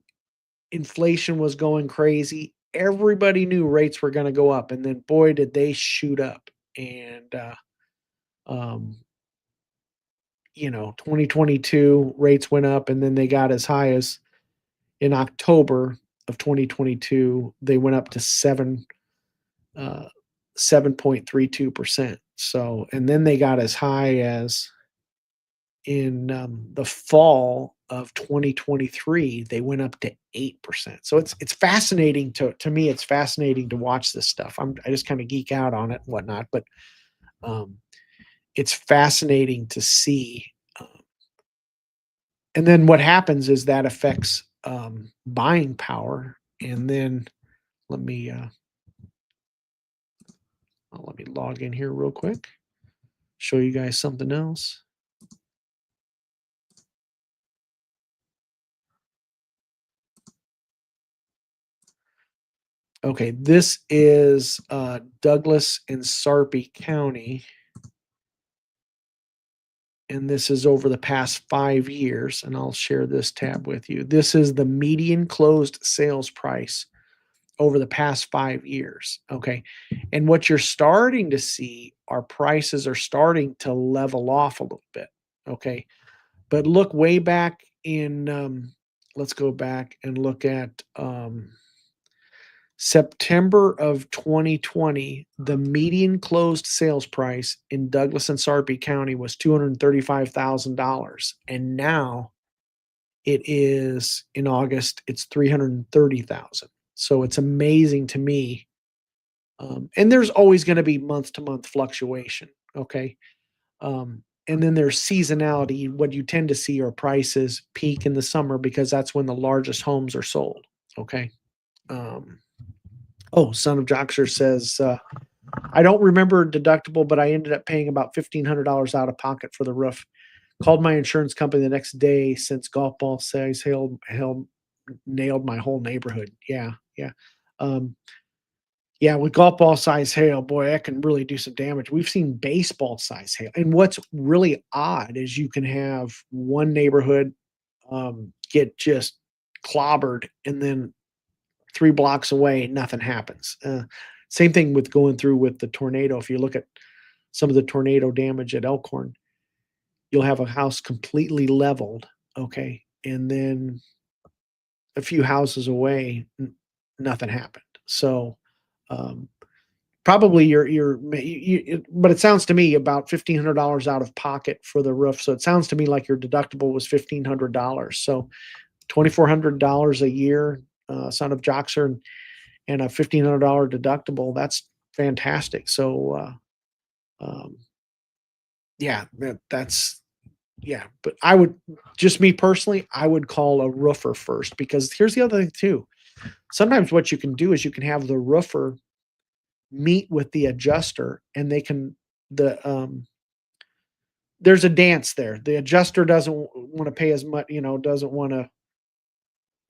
inflation was going crazy. Everybody knew rates were going to go up, and then boy, did they shoot up. And um, 2022 rates went up, and then they got as high as in October of 2022, they went up to uh, 7.32%. So, and then they got as high as in the fall of 2023, they went up to 8%. So it's fascinating to me. It's fascinating to watch this stuff. I just kind of geek out on it and whatnot, but um, it's fascinating to see. And then what happens is that affects buying power. And then let me let me log in here real quick. Show you guys something else. Okay, this is Douglas and Sarpy County, and this is over the past 5 years, and I'll share this tab with you. This is the median closed sales price over the past 5 years, okay? And what you're starting to see are prices are starting to level off a little bit, okay? But look way back in, let's go back and look at September of 2020, the median closed sales price in Douglas and Sarpy County was $235,000. And now it is in August, it's 330,000. So it's amazing to me. And there's always going to be month to month fluctuation. Okay. And then there's seasonality. What you tend to see are prices peak in the summer because that's when the largest homes are sold. Okay. Um, oh, Son of Joxer says, I don't remember deductible, but I ended up paying about $1,500 out of pocket for the roof. Called my insurance company the next day since golf ball size hail nailed my whole neighborhood. Yeah, yeah. Um, yeah, with golf ball size hail, boy, that can really do some damage. We've seen baseball size hail. And what's really odd is you can have one neighborhood get just clobbered, and then 3 blocks away, nothing happens. Same thing with going through with the tornado. If you look at some of the tornado damage at Elkhorn, you'll have a house completely leveled, okay, and then a few houses away, nothing happened. So, um, probably but it sounds to me about $1,500 out of pocket for the roof. So it sounds to me like your deductible was $1,500. So $2,400 a year, Son of Joxer, and a $1,500 deductible. That's fantastic. So, um, yeah, that's yeah. But I would just me personally, I would call a roofer first because here's the other thing too. Sometimes what you can do is you can have the roofer meet with the adjuster, and they can the there's a dance there. The adjuster doesn't want to pay as much, doesn't want to,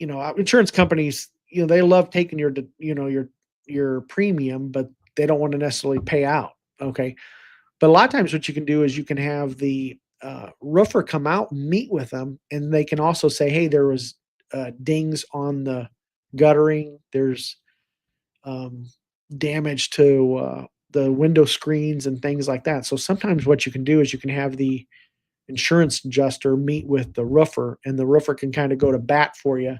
insurance companies, they love taking your premium, but they don't want to necessarily pay out. Okay. But a lot of times what you can do is you can have the roofer come out and meet with them, and they can also say, hey, there was dings on the guttering. There's um, damage to the window screens and things like that. So sometimes what you can do is you can have the insurance adjuster meet with the roofer, and the roofer can kind of go to bat for you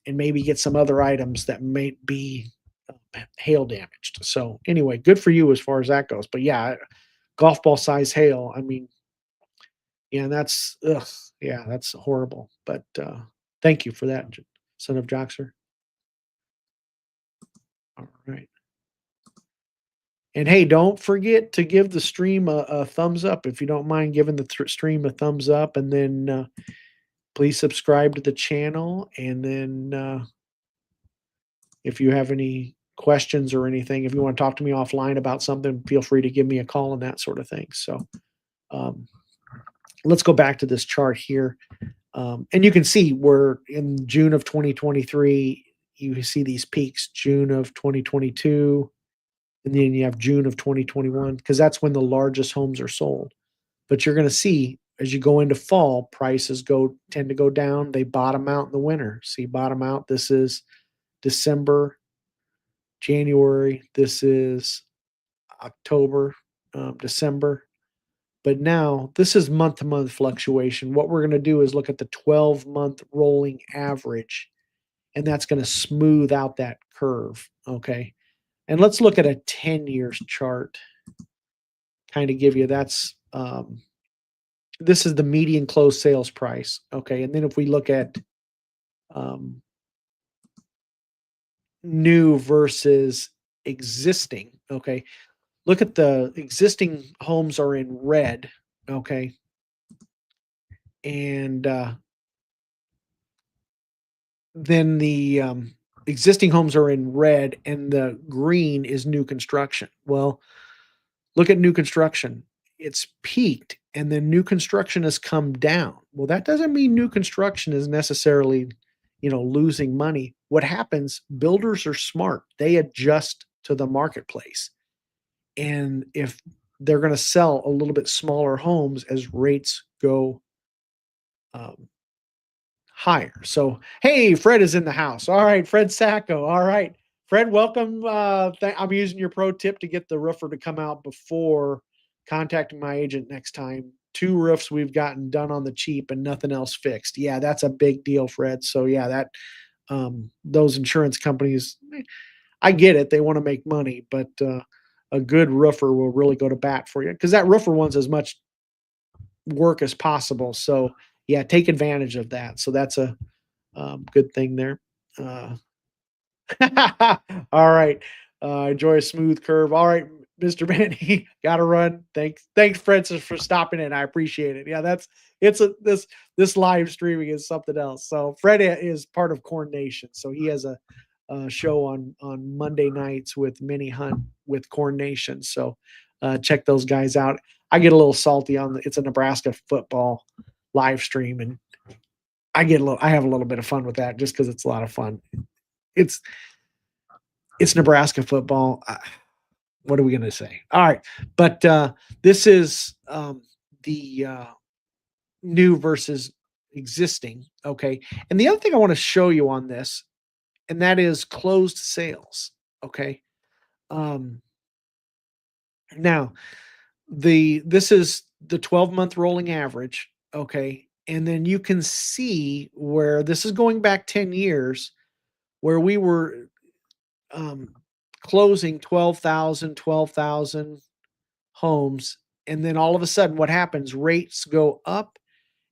and maybe get some other items that may be hail damaged. So anyway, good for you as far as that goes. But yeah, golf ball size hail. I mean, yeah, that's ugh, yeah, that's horrible. But thank you for that, Son of Joxer. All right. And hey, don't forget to give the stream a thumbs up if you don't mind giving the stream a thumbs up, and then please subscribe to the channel. And then if you have any questions or anything, if you want to talk to me offline about something, feel free to give me a call and that sort of thing. So um, let's go back to this chart here. And you can see we're in June of 2023. You see these peaks, June of 2022, and then you have June of 2021, because that's when the largest homes are sold. But you're going to see as you go into fall, prices tend to go down. They bottom out in the winter. See, bottom out. This is December, January. This is October, December. But now this is month-to-month fluctuation. What we're gonna do is look at the 12-month rolling average, and that's gonna smooth out that curve, okay? And let's look at a 10 years chart, kinda give you this is the median closed sales price, okay? And then if we look at, um, new versus existing, okay? Look at the existing homes are in red, okay? And, then the, existing homes are in red and the green is new construction. Well, look at new construction. It's peaked and then new construction has come down. Well, that doesn't mean new construction is necessarily, losing money. What happens, builders are smart. They adjust to the marketplace. And if they're going to sell a little bit smaller homes as rates go um, higher. So, hey, Fred is in the house. All right, Fred Sacco. All right, Fred, welcome. I'm using your pro tip to get the roofer to come out before contacting my agent next time. Two roofs we've gotten done on the cheap and nothing else fixed. Yeah, that's a big deal, Fred. So yeah, that those insurance companies, I get it. They want to make money, but a good roofer will really go to bat for you because that roofer wants as much work as possible. So yeah, take advantage of that. So that's a good thing there. Uh, all right. Enjoy a smooth curve. All right, Mr. Benny, gotta run. Thanks, Francis, for stopping in. I appreciate it. Yeah, this live streaming is something else. So Fred is part of Corn Nation. So he has a show on Monday nights with Minnie Hunt with Corn Nation. So check those guys out. I get a little salty it's a Nebraska football live stream, and I have a little bit of fun with that just because it's a lot of fun. It's it's Nebraska football. What are we gonna say? All right, but this is the new versus existing. Okay, and the other thing I want to show you on this, and that is closed sales. Okay, um, now this is the 12-month rolling average. Okay, and then you can see where this is going back 10 years, where we were um, closing 12,000 homes. And then all of a sudden, what happens? Rates go up.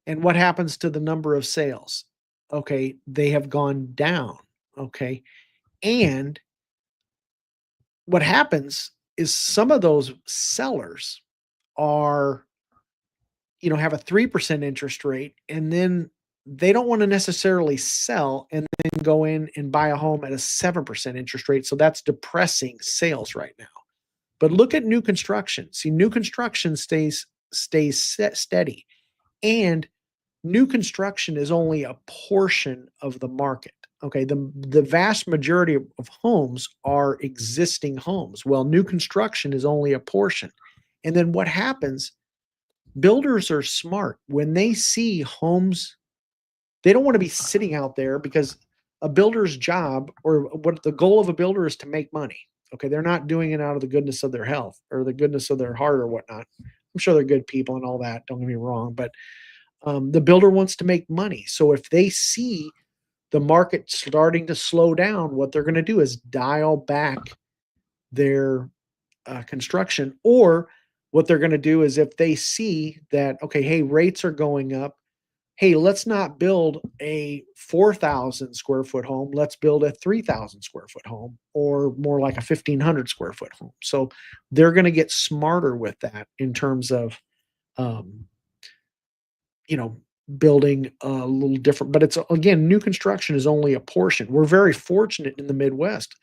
And what happens to the number of sales? Okay. They have gone down. Okay. And what happens is some of those sellers are, have a 3% interest rate. And then they don't want to necessarily sell and then go in and buy a home at a 7% interest rate. So that's depressing sales right now. But look at new construction. See, new construction stays steady, and new construction is only a portion of the market. Okay, the vast majority of homes are existing homes. Well, new construction is only a portion. And then what happens? Builders are smart. When they see homes, they don't want to be sitting out there because a builder's job or what the goal of a builder is to make money. Okay. They're not doing it out of the goodness of their health or the goodness of their heart or whatnot. I'm sure they're good people and all that. Don't get me wrong. But the builder wants to make money. So if they see the market starting to slow down, what they're going to do is dial back their construction. Or what they're going to do is if they see that, okay, hey, rates are going up, hey, let's not build a 4,000 square foot home. Let's build a 3,000 square foot home or more like a 1,500 square foot home. So they're going to get smarter with that in terms of, um, you know, building a little different. But it's again, new construction is only a portion. We're very fortunate in the Midwest.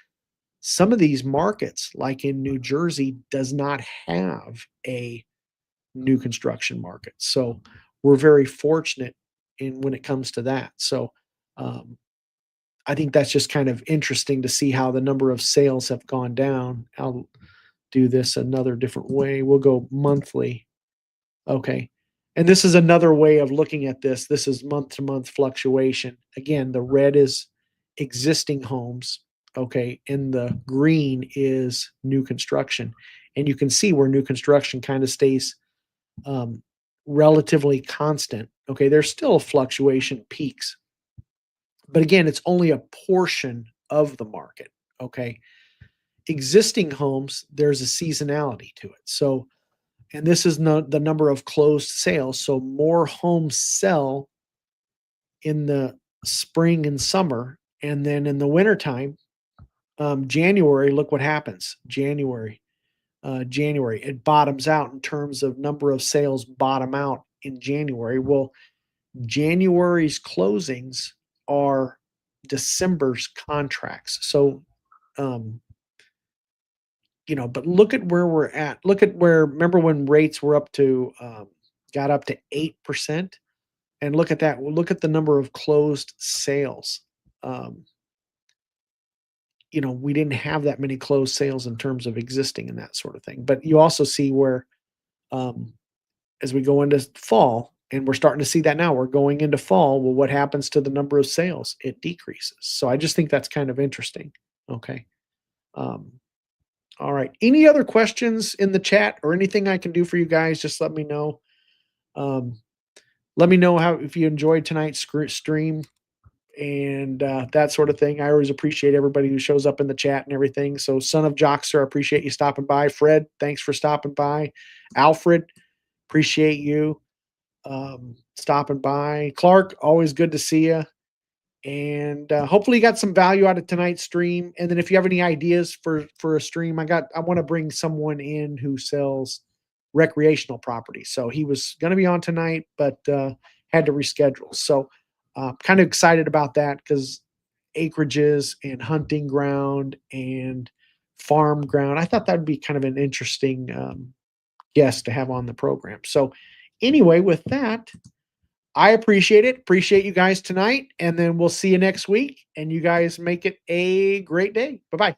Some of these markets, like in New Jersey, does not have a new construction market. So we're very fortunate in when it comes to that. So um, I think that's just kind of interesting to see how the number of sales have gone down. I'll do this another different way. We'll go monthly. Okay. And this is another way of looking at this. This is month to month fluctuation. Again, the red is existing homes. Okay. And the green is new construction. And you can see where new construction kind of stays um, relatively constant. Okay, there's still fluctuation peaks, but again, it's only a portion of the market. Okay, existing homes, there's a seasonality to it. So, and this is not the number of closed sales. So more homes sell in the spring and summer, and then in the wintertime, January, look what happens. January, it bottoms out in terms of number of sales bottom out in January. Well, January's closings are December's contracts. So, um, but look at where we're at. Look at where, remember when rates were up to, got up to 8%? And look at that. Look at the number of closed sales. Um, we didn't have that many closed sales in terms of existing and that sort of thing. But you also see where, um, as we go into fall, and we're starting to see that now, we're going into fall. Well, what happens to the number of sales? It decreases. So I just think that's kind of interesting. Okay. Um, all right. Any other questions in the chat or anything I can do for you guys? Just let me know. Um, let me know how, if you enjoyed tonight's stream and that sort of thing. I always appreciate everybody who shows up in the chat and everything. So, Son of Jockster, I appreciate you stopping by. Fred, thanks for stopping by. Alfred, appreciate you stopping by. Clark, always good to see you. And hopefully you got some value out of tonight's stream. And then if you have any ideas for a stream, I want to bring someone in who sells recreational property. So he was going to be on tonight, but had to reschedule. So kind of excited about that because acreages and hunting ground and farm ground. I thought that would be kind of an interesting guest to have on the program. So anyway, with that, I appreciate it. Appreciate you guys tonight. And then we'll see you next week. And you guys make it a great day. Bye-bye.